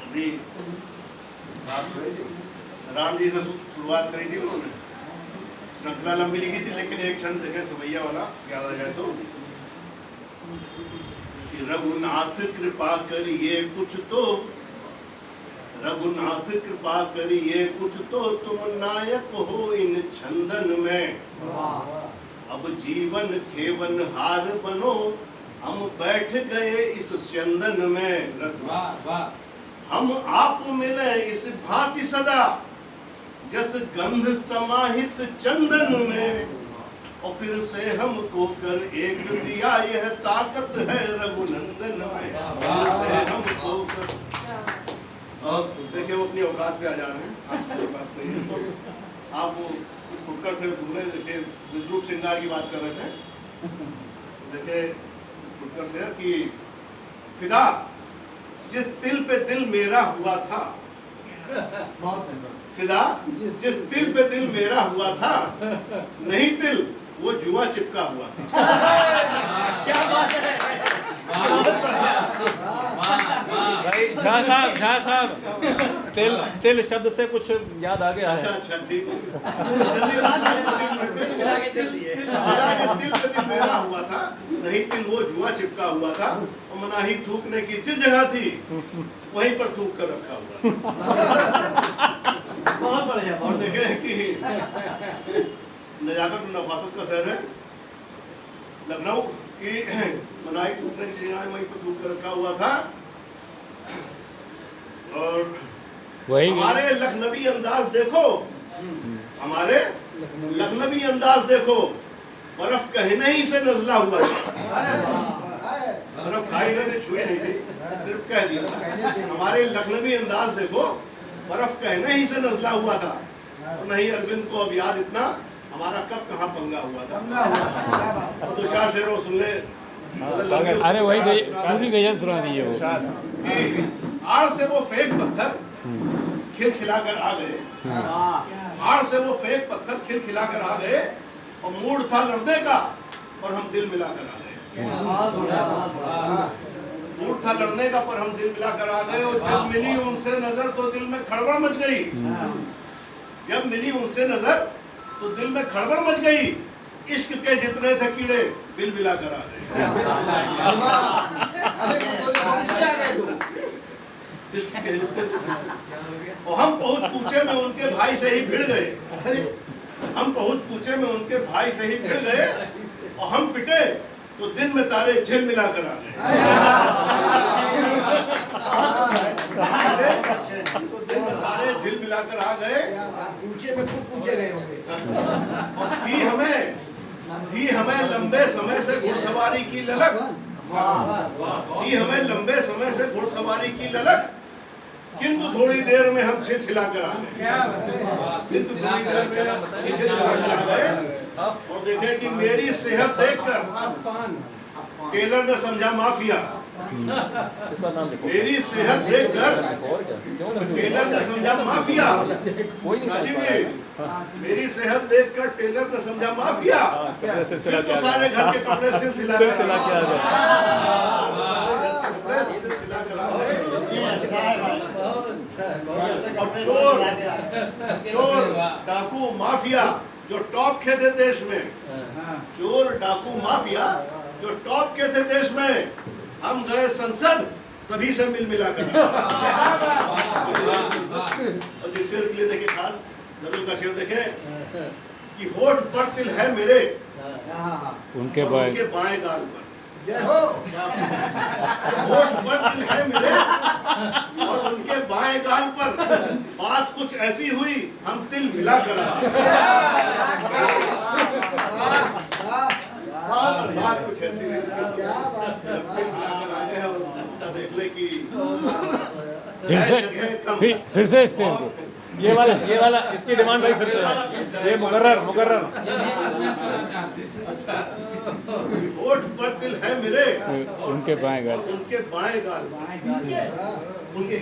अभी बात राम जी से शुरुआत करी थी उन्होंने, श्रृंखला लंबी लिखी थी, लेकिन एक छंद देखे सवैया वाला याद आ जाए तो, कि रघुनाथ कृपा करिए कुछ तो, रघुनाथ कृपा करिए कुछ तो, तुम नायक हो इन छंदन में। अब जीवन खेवन हार बनो, हम बैठ गए इस चंदन में। हम आप मिले इस भांति सदा, जस गंध समाहित चंदन में। और फिर से हमको कर एक दिया, यह ताकत है रघुनंदन में। फिर से हमको कर, और देखिए वो अपनी औकात पे आ जा रहे हैं, आज की बात नहीं है। तो आप वो फुटकर से दूल्हे देखिए विद्रूप श्रृंगार की बात कर रहे थे, देखिए फुटकर से कि फिदा जिस दिल पे दिल मेरा हुआ था, फिदा जिस दिल पे दिल मेरा हुआ था, नहीं दिल वो जुआ चिपका हुआ था। क्या बात है भाई झा साहब तिल शब्द से कुछ याद आ गया है। अच्छा ठीक है। जिस दिल पे दिल मेरा हुआ था, नहीं दिल वो जुआ चिपका हुआ था, और मनाही थूकने की जिस जगह थी वहीं पर थूक कर रखा हुआ था। बहुत बढ़िया। और देखे कि नजाकत नफासत का शहर है लखनऊ की, मनाही थूकने की जगह वहीं पर थूक कर रखा हुआ था। और वही हमारे लखनवी अंदाज देखो, हमारे लखनवी अंदाज देखो, बर्फ कहने ही से नजला हुआ था। बर्फ खाई नहीं थी, छुई नहीं थी, सिर्फ कह दिया। हमारे लखनवी अंदाज देखो, बर्फ कहने ही से नजला हुआ था। तो नहीं अरविंद को अब याद इतना, हमारा कब कहाँ पंगा हुआ था। तो दो चार शेरों सुन ले। अरे वही पूरी गजल सुना दी वो। आड़ से वो फेंक पत्थर खिलखिलाकर आ गए, आड़ से वो फेंक पत्थर खिलखिलाकर आ गए, और मूड था लड़ने का पर हम दिल मिलाकर आ गए। मूड था लड़ने का पर हम दिल मिलाकर आ गए। और जब मिली उनसे नजर तो दिल में खड़बड़ मच गई, जब मिली उनसे नजर तो दिल में खड़बड़ मच गई। इश्क के जितने थे कीड़े बिल मिलाकर आ गए। इश्क के जितने थे, और हम पहुंच कूचे में उनके भाई से ही भिड़ गए, हम पहुंच कूचे में उनके भाई से ही भिड़ गए, और हम पिटे तो दिन में तारे झिल मिलाकर आ गए। तो दिन में तारे झिल मिलाकर आ गए, पूछे में खूब पूछे गए होंगे। और थी हमें लंबे समय से घुड़सवारी की ललक, थी हमें लंबे समय से घुड़सवारी की ललक, किंतु थोड़ी देर में हम छिलछिलाकर आ गए। किंतु थोड़ी देर में हम छिलछिलाकर आ गए। और देखे कि मेरी सेहत देखकर टेलर ने समझा माफिया, मेरी सेहत देखकर टेलर ने समझा माफिया। राजीव जी, मेरी सेहत देखकर टेलर ने समझा माफिया। फिर तो सारे घर के कपड़े सिलसिला के आ गए। चोर डाकू माफिया जो टॉप के थे देश में, चोर डाकू माफिया जो टॉप के थे देश में, हम गए संसद सभी से मिल मिलाकर। और जिस शेर के लिए देखे खास गजल का शेर देखे कि होठ पर तिल है मेरे, उनके बाएं गाल पर, होठ पर तिल है मेरे और उनके बाएं गाल पर, बात कुछ ऐसी हुई हम तिल मिलाकर आ गए। बात कुछ ऐसी हुई तिल मिलाकर आ गए। और देख ले कि फिर से इससे ये वाला इसकी डिमांड भाई फिर से ये मुकर्रर होठ पर तिल है मेरे, उनके बाएं गाल, उनके बाएं गाल, उनके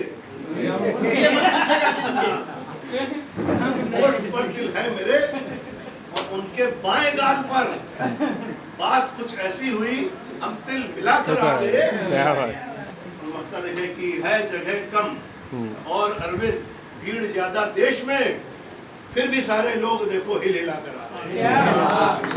होठ पर तिल है मेरे और उनके बाएं गाल पर, बात कुछ ऐसी हुई हम तिल मिलाकर आ गए। क्या बात। मक्ता देखे कि है जगह कम और अरविंद भीड़ ज्यादा देश में, फिर भी सारे लोग देखो हिल हिला कर आ रहे हैं।